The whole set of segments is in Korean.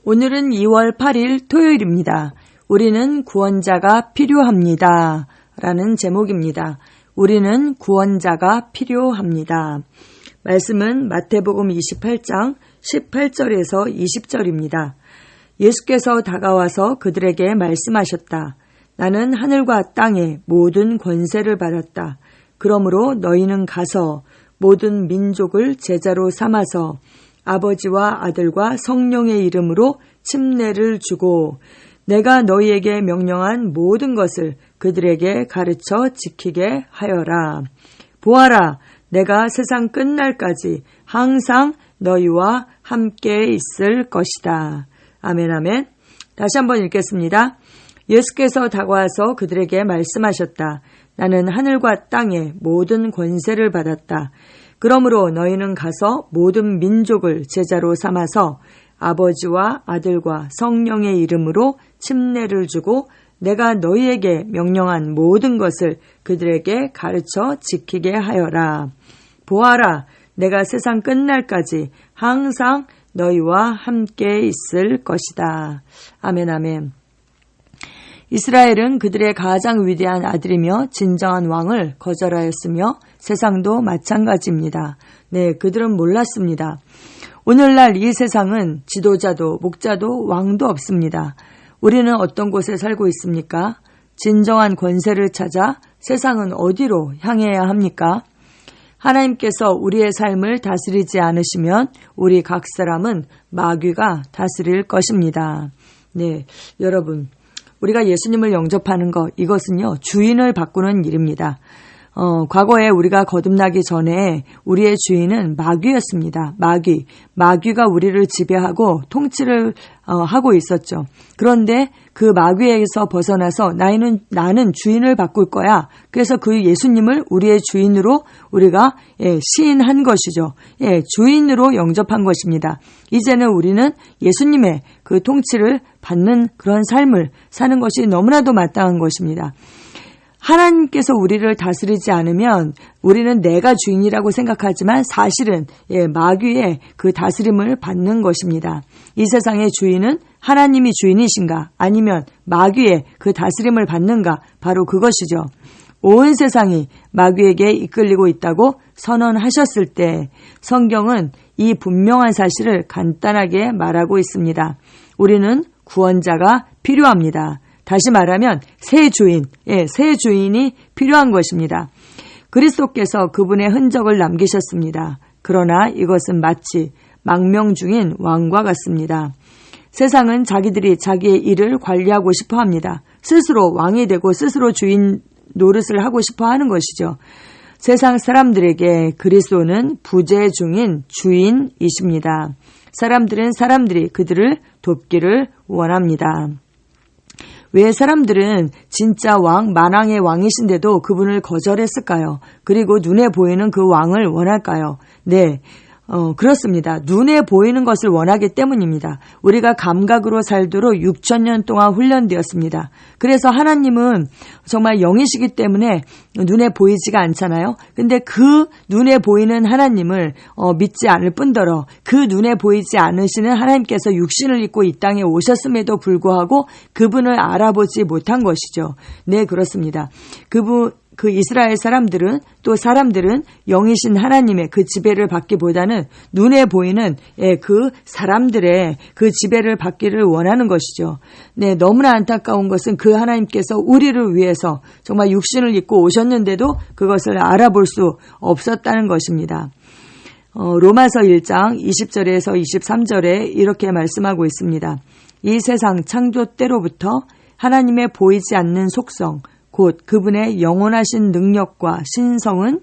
오늘은 2월 8일 토요일입니다. 우리는 구원자가 필요합니다. 라는 제목입니다. 우리는 구원자가 필요합니다. 말씀은 마태복음 28장 18절에서 20절입니다. 예수께서 다가와서 그들에게 말씀하셨다. 나는 하늘과 땅의 모든 권세를 받았다. 그러므로 너희는 가서 모든 민족을 제자로 삼아서 아버지와 아들과 성령의 이름으로 침례를 주고 내가 너희에게 명령한 모든 것을 그들에게 가르쳐 지키게 하여라. 보아라, 내가 세상 끝날까지 항상 너희와 함께 있을 것이다. 아멘, 아멘. 다시 한번 읽겠습니다. 예수께서 다가와서 그들에게 말씀하셨다. 나는 하늘과 땅의 모든 권세를 받았다. 그러므로 너희는 가서 모든 민족을 제자로 삼아서 아버지와 아들과 성령의 이름으로 침례를 주고 내가 너희에게 명령한 모든 것을 그들에게 가르쳐 지키게 하여라. 보아라, 내가 세상 끝날까지 항상 너희와 함께 있을 것이다. 아멘, 아멘. 이스라엘은 그들의 가장 위대한 아들이며 진정한 왕을 거절하였으며 세상도 마찬가지입니다. 네, 그들은 몰랐습니다. 오늘날 이 세상은 지도자도 목자도 왕도 없습니다. 우리는 어떤 곳에 살고 있습니까? 진정한 권세를 찾아 세상은 어디로 향해야 합니까? 하나님께서 우리의 삶을 다스리지 않으시면 우리 각 사람은 마귀가 다스릴 것입니다. 네, 여러분. 우리가 예수님을 영접하는 것, 이것은요, 주인을 바꾸는 일입니다. 과거에 우리가 거듭나기 전에 우리의 주인은 마귀였습니다. 마귀가 우리를 지배하고 통치를 하고 있었죠. 그런데 그 마귀에서 벗어나서 나는 주인을 바꿀 거야. 그래서 그 예수님을 우리의 주인으로 우리가 시인한 것이죠. 주인으로 영접한 것입니다. 이제는 우리는 예수님의 그 통치를 받는 그런 삶을 사는 것이 너무나도 마땅한 것입니다. 하나님께서 우리를 다스리지 않으면 우리는 내가 주인이라고 생각하지만 사실은 마귀의 그 다스림을 받는 것입니다. 이 세상의 주인은 하나님이 주인이신가 아니면 마귀의 그 다스림을 받는가, 바로 그것이죠. 온 세상이 마귀에게 이끌리고 있다고 선언하셨을 때 성경은 이 분명한 사실을 간단하게 말하고 있습니다. 우리는 구원자가 필요합니다. 다시 말하면 새 주인이 필요한 것입니다. 그리스도께서 그분의 흔적을 남기셨습니다. 그러나 이것은 마치 망명 중인 왕과 같습니다. 세상은 자기들이 자기의 일을 관리하고 싶어 합니다. 스스로 왕이 되고 스스로 주인 노릇을 하고 싶어 하는 것이죠. 세상 사람들에게 그리스도는 부재 중인 주인이십니다. 사람들이 그들을 돕기를 원합니다. 왜 사람들은 진짜 왕, 만왕의 왕이신데도 그분을 거절했을까요? 그리고 눈에 보이는 그 왕을 원할까요? 네, 그렇습니다. 눈에 보이는 것을 원하기 때문입니다. 우리가 감각으로 살도록 6,000년 동안 훈련되었습니다. 그래서 하나님은 정말 영이시기 때문에 눈에 보이지가 않잖아요. 근데 그 눈에 보이는 하나님을 믿지 않을 뿐더러 그 눈에 보이지 않으시는 하나님께서 육신을 입고 이 땅에 오셨음에도 불구하고 그분을 알아보지 못한 것이죠. 네, 그렇습니다. 그 이스라엘 사람들은 영이신 하나님의 그 지배를 받기보다는 눈에 보이는 그 사람들의 그 지배를 받기를 원하는 것이죠. 네, 너무나 안타까운 것은 그 하나님께서 우리를 위해서 정말 육신을 입고 오셨는데도 그것을 알아볼 수 없었다는 것입니다. 로마서 1장 20절에서 23절에 이렇게 말씀하고 있습니다. 이 세상 창조 때로부터 하나님의 보이지 않는 속성, 곧 그분의 영원하신 능력과 신성은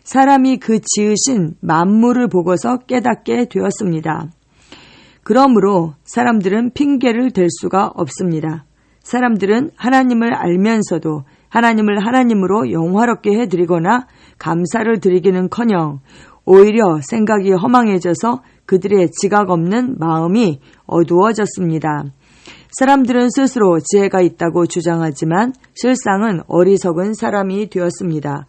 사람이 그 지으신 만물을 보고서 깨닫게 되었습니다. 그러므로 사람들은 핑계를 댈 수가 없습니다. 사람들은 하나님을 알면서도 하나님을 하나님으로 영화롭게 해드리거나 감사를 드리기는커녕 오히려 생각이 허망해져서 그들의 지각 없는 마음이 어두워졌습니다. 사람들은 스스로 지혜가 있다고 주장하지만 실상은 어리석은 사람이 되었습니다.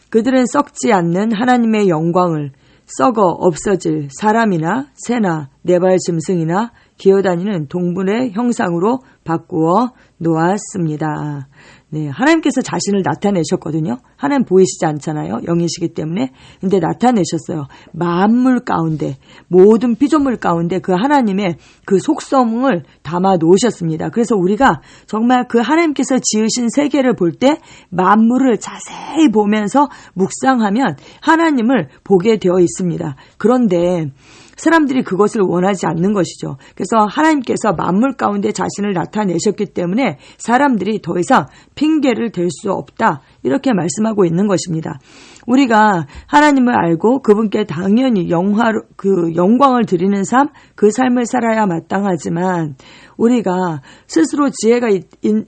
그들은 썩지 않는 하나님의 영광을 썩어 없어질 사람이나 새나 네발 짐승이나 기어다니는 동물의 형상으로 바꾸어 놓았습니다. 네, 하나님께서 자신을 나타내셨거든요. 하나님 보이시지 않잖아요. 영이시기 때문에. 근데 나타내셨어요. 만물 가운데, 모든 피조물 가운데 그 하나님의 그 속성을 담아 놓으셨습니다. 그래서 우리가 정말 그 하나님께서 지으신 세계를 볼 때 만물을 자세히 보면서 묵상하면 하나님을 보게 되어 있습니다. 그런데 사람들이 그것을 원하지 않는 것이죠. 그래서 하나님께서 만물 가운데 자신을 나타내셨기 때문에 사람들이 더 이상 핑계를 댈 수 없다. 이렇게 말씀하고 있는 것입니다. 우리가 하나님을 알고 그분께 당연히 영광을 드리는 삶, 그 삶을 살아야 마땅하지만 우리가 스스로 지혜가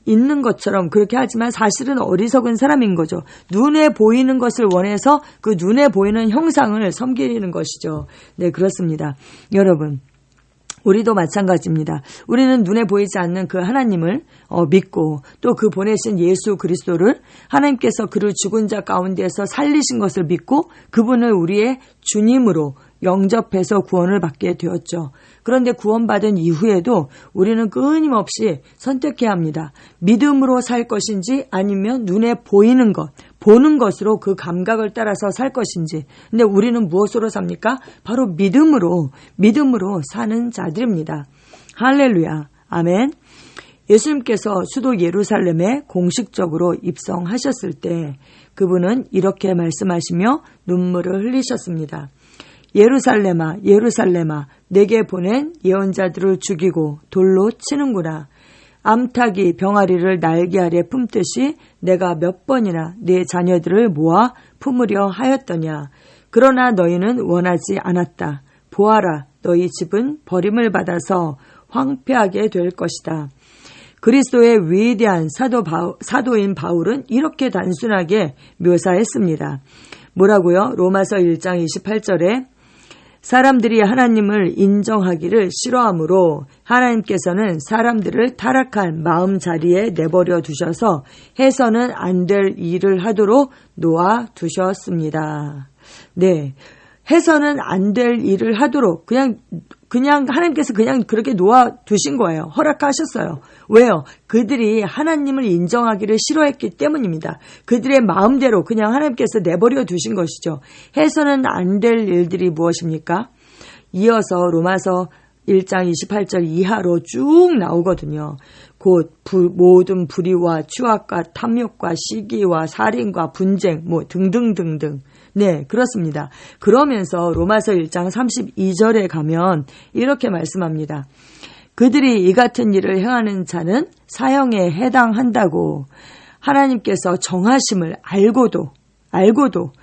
있는 것처럼 그렇게 하지만 사실은 어리석은 사람인 거죠. 눈에 보이는 것을 원해서 그 눈에 보이는 형상을 섬기는 것이죠. 네, 그렇습니다. 여러분. 우리도 마찬가지입니다. 우리는 눈에 보이지 않는 그 하나님을 믿고 또 그 보내신 예수 그리스도를 하나님께서 그를 죽은 자 가운데서 살리신 것을 믿고 그분을 우리의 주님으로 영접해서 구원을 받게 되었죠. 그런데 구원받은 이후에도 우리는 끊임없이 선택해야 합니다. 믿음으로 살 것인지 아니면 눈에 보이는 것, 보는 것으로 그 감각을 따라서 살 것인지. 근데 우리는 무엇으로 삽니까? 바로 믿음으로 사는 자들입니다. 할렐루야. 아멘. 예수님께서 수도 예루살렘에 공식적으로 입성하셨을 때 그분은 이렇게 말씀하시며 눈물을 흘리셨습니다. 예루살렘아, 예루살렘아, 내게 보낸 예언자들을 죽이고 돌로 치는구나. 암탉이 병아리를 날개 아래 품듯이 내가 몇 번이나 네 자녀들을 모아 품으려 하였더냐. 그러나 너희는 원하지 않았다. 보아라, 너희 집은 버림을 받아서 황폐하게 될 것이다. 그리스도의 위대한 사도인 바울은 이렇게 단순하게 묘사했습니다. 뭐라고요? 로마서 1장 28절에 사람들이 하나님을 인정하기를 싫어하므로 하나님께서는 사람들을 타락한 마음 자리에 내버려 두셔서 해서는 안 될 일을 하도록 놓아 두셨습니다. 네. 해서는 안 될 일을 하도록 그냥 하나님께서 그냥 그렇게 놓아 두신 거예요. 허락하셨어요. 왜요? 그들이 하나님을 인정하기를 싫어했기 때문입니다. 그들의 마음대로 그냥 하나님께서 내버려 두신 것이죠. 해서는 안 될 일들이 무엇입니까? 이어서 로마서 1장 28절 이하로 쭉 나오거든요. 곧 모든 불의와 추악과 탐욕과 시기와 살인과 분쟁 등등등등. 네, 그렇습니다. 그러면서 로마서 1장 32절에 가면 이렇게 말씀합니다. 그들이 이 같은 일을 행하는 자는 사형에 해당한다고 하나님께서 정하심을 알고도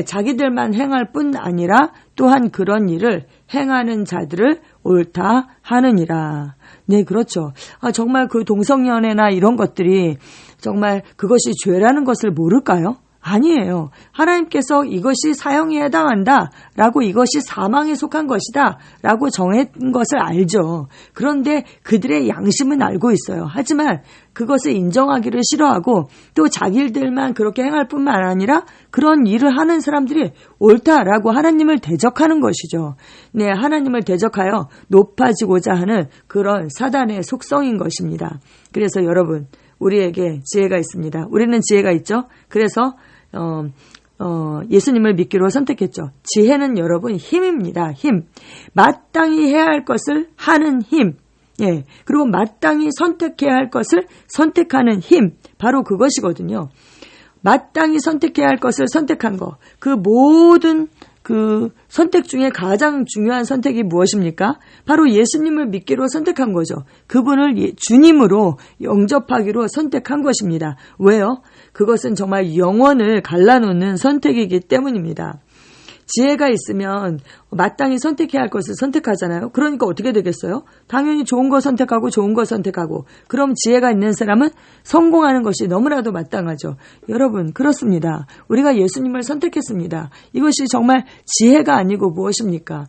자기들만 행할 뿐 아니라 또한 그런 일을 행하는 자들을 옳다 하느니라. 네, 그렇죠. 정말 그 동성연애나 이런 것들이 정말 그것이 죄라는 것을 모를까요? 아니에요. 하나님께서 이것이 사형에 해당한다 라고 이것이 사망에 속한 것이다 라고 정한 것을 알죠. 그런데 그들의 양심은 알고 있어요. 하지만 그것을 인정하기를 싫어하고 또 자기들만 그렇게 행할 뿐만 아니라 그런 일을 하는 사람들이 옳다라고 하나님을 대적하는 것이죠. 네, 하나님을 대적하여 높아지고자 하는 그런 사단의 속성인 것입니다. 그래서 여러분, 우리에게 지혜가 있습니다. 우리는 지혜가 있죠. 그래서 예수님을 믿기로 선택했죠. 지혜는 여러분 힘입니다. 힘. 마땅히 해야 할 것을 하는 힘. 예. 그리고 마땅히 선택해야 할 것을 선택하는 힘. 바로 그것이거든요. 마땅히 선택해야 할 것을 선택한 거. 그 모든 그 선택 중에 가장 중요한 선택이 무엇입니까? 바로 예수님을 믿기로 선택한 거죠. 그분을 주님으로 영접하기로 선택한 것입니다. 왜요? 그것은 정말 영원을 갈라놓는 선택이기 때문입니다. 지혜가 있으면 마땅히 선택해야 할 것을 선택하잖아요. 그러니까 어떻게 되겠어요? 당연히 좋은 거 선택하고 좋은 거 선택하고 그럼 지혜가 있는 사람은 성공하는 것이 너무나도 마땅하죠. 여러분 그렇습니다. 우리가 예수님을 선택했습니다. 이것이 정말 지혜가 아니고 무엇입니까?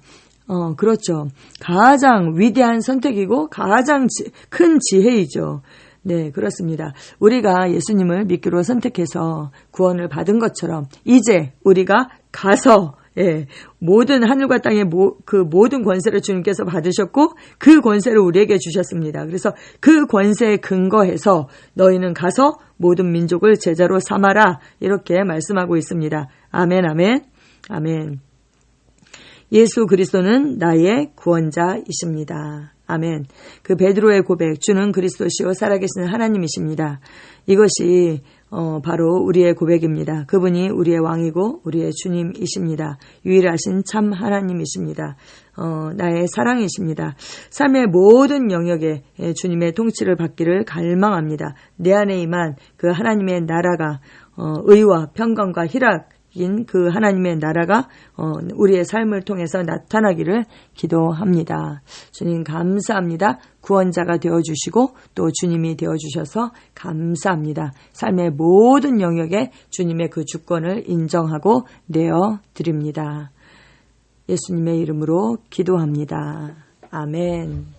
그렇죠. 가장 위대한 선택이고 가장 큰 지혜이죠. 네, 그렇습니다. 우리가 예수님을 믿기로 선택해서 구원을 받은 것처럼 이제 우리가 가서 예, 모든 하늘과 땅의 그 모든 권세를 주님께서 받으셨고 그 권세를 우리에게 주셨습니다. 그래서 그 권세에 근거해서 너희는 가서 모든 민족을 제자로 삼아라 이렇게 말씀하고 있습니다. 아멘, 아멘, 아멘. 예수 그리스도는 나의 구원자이십니다. 아멘. 그 베드로의 고백, 주는 그리스도시요 살아계신 하나님이십니다. 이것이 바로 우리의 고백입니다. 그분이 우리의 왕이고 우리의 주님이십니다. 유일하신 참 하나님이십니다. 나의 사랑이십니다. 삶의 모든 영역에 주님의 통치를 받기를 갈망합니다. 내 안에 임한 그 하나님의 나라가 의와 평강과 희락인 그 하나님의 나라가 우리의 삶을 통해서 나타나기를 기도합니다. 주님 감사합니다. 구원자가 되어주시고 또 주님이 되어주셔서 감사합니다. 삶의 모든 영역에 주님의 그 주권을 인정하고 내어드립니다. 예수님의 이름으로 기도합니다. 아멘.